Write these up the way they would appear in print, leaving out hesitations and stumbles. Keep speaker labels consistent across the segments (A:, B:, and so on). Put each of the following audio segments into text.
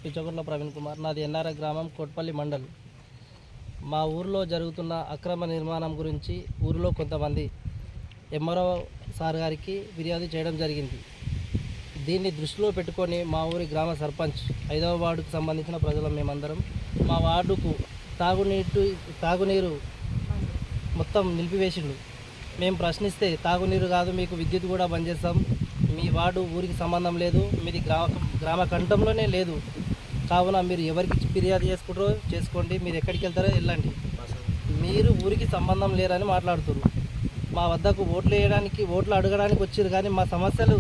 A: పిచ్చగుర్ల ప్రవీణ్ కుమార్. నాది ఎన్ఆర్ఐ గ్రామం కోట్పల్లి మండల్. మా ఊరిలో జరుగుతున్న అక్రమ నిర్మాణం గురించి ఊరిలో కొంతమంది ఎంఆర్ఓ సార్ గారికి ఫిర్యాదు చేయడం జరిగింది. దీన్ని దృష్టిలో పెట్టుకొని మా ఊరి గ్రామ సర్పంచ్ 5వ వార్డుకు సంబంధించిన ప్రజలం మేమందరం మా వార్డుకు తాగునీరు మొత్తం నిలిపివేసిండు. మేము ప్రశ్నిస్తే తాగునీరు కాదు, మీకు విద్యుత్ కూడా బంద్ చేస్తాం, మీ వార్డు ఊరికి సంబంధం లేదు, మీది గ్రామ కంఠంలోనే లేదు, కావున మీరు ఎవరికి ఫిర్యాదు చేసుకుంటారో చేసుకోండి, మీరు ఎక్కడికి వెళ్తారో వెళ్ళండి, మీరు ఊరికి సంబంధం లేరని మాట్లాడుతున్నారు. మా వద్దకు ఓట్లు అడగడానికి వచ్చారు, కానీ మా సమస్యలు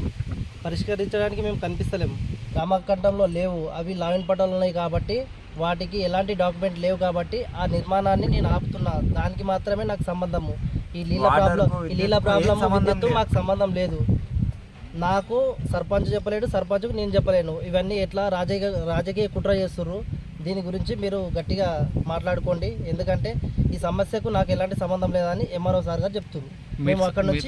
A: పరిష్కరించడానికి మేము కనిపిస్తలేము. గ్రామ కంఠంలో లేవు, అవి లాగిన్ పట్టాలు ఉన్నాయి కాబట్టి వాటికి ఎలాంటి డాక్యుమెంట్ లేవు కాబట్టి ఆ నిర్మాణాన్ని నేను ఆపుతున్నా. దానికి మాత్రమే నాకు సంబంధము. ఈ నీళ్ళ ప్రాబ్లం విద్యుత్తు మాకు సంబంధం లేదు. నాకు సర్పంచ్ చెప్పలేడు, సర్పంచ్కు నేను చెప్పలేను. ఇవన్నీ ఎట్లా రాజకీయ కుట్ర చేస్తున్నారు. దీని గురించి మీరు గట్టిగా మాట్లాడుకోండి, ఎందుకంటే ఈ సమస్యకు నాకు ఎలాంటి సంబంధం లేదని ఎంఆర్ఓ సార్ గారు చెప్తున్నారు. మేము అక్కడ నుంచి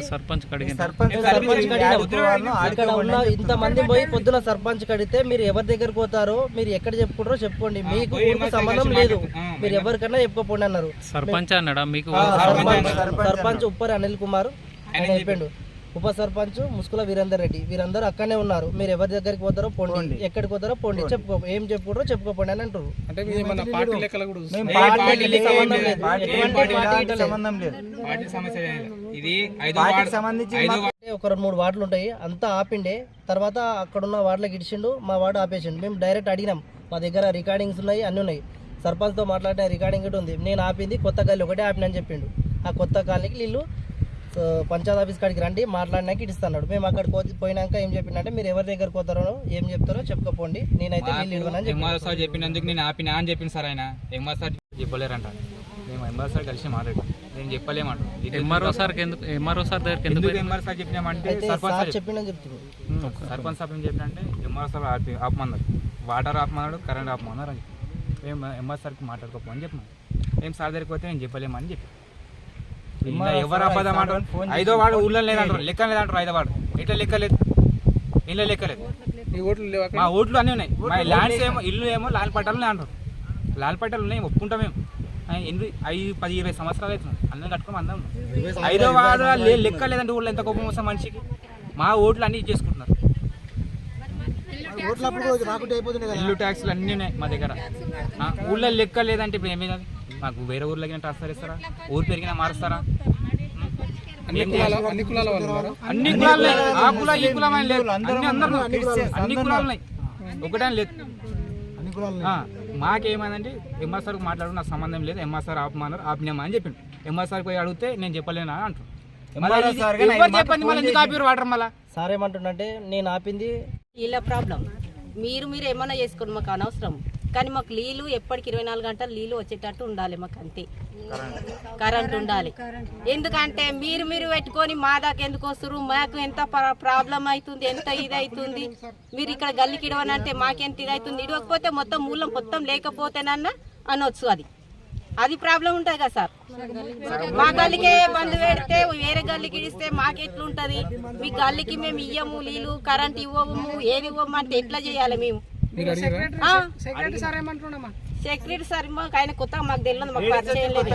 A: ఇక్కడ ఉన్న ఇంతమంది పోయి పొద్దున సర్పంచ్ కడితే మీరు ఎవరి దగ్గరకు పోతారో, మీరు ఎక్కడ చెప్పుకుంటారో చెప్పుకోండి, మీకు సంబంధం లేదు, మీరు ఎవరికన్నా చెప్పుకోపోండి అన్నారు. సర్పంచ్ ఉప్పరి అనిల్ కుమార్ ఆయన అయిపోయాడు, ఉప సర్పంచ్ ముస్కుల వీరేందర్ రెడ్డి, వీరందరూ అక్కడనే ఉన్నారు. మీరు ఎవరి దగ్గరికి పోతారో పోండి, ఎక్కడికి పోతారో పోండి, ఏం చెప్పుకుంటారో చెప్పుకోపోండి అని అంటారు. ఒక 2-3 వార్డులు ఉంటాయి, అంతా ఆపిండే. తర్వాత అక్కడున్న వార్డులకు ఇడిచిండు, మా వార్డు ఆపేసిండు. మేము డైరెక్ట్ అడిగినాం, మా దగ్గర రికార్డింగ్స్ ఉన్నాయి, అన్నీ ఉన్నాయి, సర్పంచ్తో మాట్లాడిన రికార్డింగ్ కూడా ఉంది. నేను ఆపింది కొత్త గల్లీ ఒకటే ఆపినని చెప్పిండు. ఆ కొత్త కాలనీకి వీళ్ళు పంచాయత్ ఆఫీస్ కాడికి రండి మాట్లాడినాక ఇస్తున్నాడు. మేము అక్కడికి పోయినాక ఏం చెప్పిందంటే, మీరు ఎవరి దగ్గరకు పోతారో ఏం చెప్తారో చెప్పుకోపోండి, నేనైతే
B: సార్ చెప్పినందుకు నేను ఆపినా అని చెప్పింది సార్. ఆయన ఎంఆర్ సార్ చెప్పలేరంట, మేము ఎంఆర్ సార్ కలిసి మాట్లాడాం, నేను చెప్పలేమంట. ఎంఆర్ఓ సార్ సార్ చెప్పినామంటే
A: చెప్పిండని చెప్తున్నాడు.
B: సర్పంచ్ సార్ ఏం చెప్పినంటే ఎంఆర్ సార్ ఆపమన్నారు, వాటర్ ఆపమన్నాడు, కరెంట్ ఆపమన్నారు అని. మేము ఎంఆర్ సార్కి మాట్లాడుకోపోని చెప్పినాం. మేము సార్ దగ్గరికి పోతే నేను చెప్పలేమని చెప్పి ఎవరు అబద్ధం అంటారు. 5వ వార్డు ఊళ్ళో లేదంటారు, లెక్క లేదంటారు. 5వ వార్డు ఎట్లా లెక్కలేదు, ఇళ్ళ లెక్కలేదు, మా ఓట్లు అన్నీ ఉన్నాయి. మా ల్యాండ్స్ ఏమో ఇల్లు ఏమో లాల్ పట్టాలు అంటారు. లాల్ పట్టాలు ఉన్నాయి, ఒప్పుకుంటాం మేము. 5-10-20 సంవత్సరాలు అవుతున్నాం, అందరం కట్టుకోం, అందరం. 5వ వార్డు లెక్క లేదంటే ఊళ్ళో ఎంత కోపం వస్తాం మనిషికి. మా ఓట్లు అన్నీ చేసుకుంటున్నారు, ఇల్లు ట్యాక్స్లు అన్నీ ఉన్నాయి మా దగ్గర. ఊళ్ళో లెక్క లేదంటే ఇప్పుడు ఏమైనా మాకు వేరే ఊర్లోకి ట్రాన్స్ఫర్ ఇస్తారా, ఊరు పెరిగినా మారుస్తారా? అన్ని కులాలు ఆ కుల ఈ కులం అని లేదు, అన్ని కులాలు ఉన్నాయి, ఒకటే లేదు. మాకేమైందంటే ఎంఆర్ సార్కి మాట్లాడు, నాకు సంబంధం లేదు, ఎంఆర్ సార్ ఆపమన్నారు, ఆపినామా అని చెప్పిండు. ఎంఆర్ సార్ పోయి అడిగితే నేను చెప్పలేనా అంటారు. చెప్పండి మళ్ళీ ఎందుకు ఆపిరు వాటర్? మళ్ళీ
A: సార్ ఏమంటుండంటే, నేను ఆపింది
C: ఇలా ప్రాబ్లం, మీరు ఏమన్నా చేసుకోండి, మాకు అనవసరం, కానీ మాకు నీళ్ళు ఎప్పటికి 24 గంటలు నీళ్ళు వచ్చేటట్టు ఉండాలి, మాకు అంతే. కరెంట్ ఉండాలి, ఎందుకంటే మీరు పెట్టుకొని మా దాకా ఎందుకు వస్తారు? మాకు ఎంత ప్రాబ్లం అవుతుంది, ఎంత ఇది అవుతుంది. మీరు ఇక్కడ గల్లికి ఇడవనంటే మాకెంత ఇది అవుతుంది. ఇడవకపోతే మొత్తం మూలం మొత్తం లేకపోతేనన్నా అనొచ్చు, అది ప్రాబ్లం ఉంటుంది కదా సార్. మా గల్లికే బంద్ పెడితే వేరే గల్లికి ఇడిస్తే మాకెట్లుంటది? మీ గల్లికి మేము ఇయ్యము నీళ్ళు, కరెంట్ ఇవ్వము, ఏది ఇవ్వము అంటే ఎట్లా చేయాలి మేము? సెక్రటరీ సార్ మాకు ఆయన కొత్తగా మాకు తెలియదు, మాకు పరిచయం లేదు.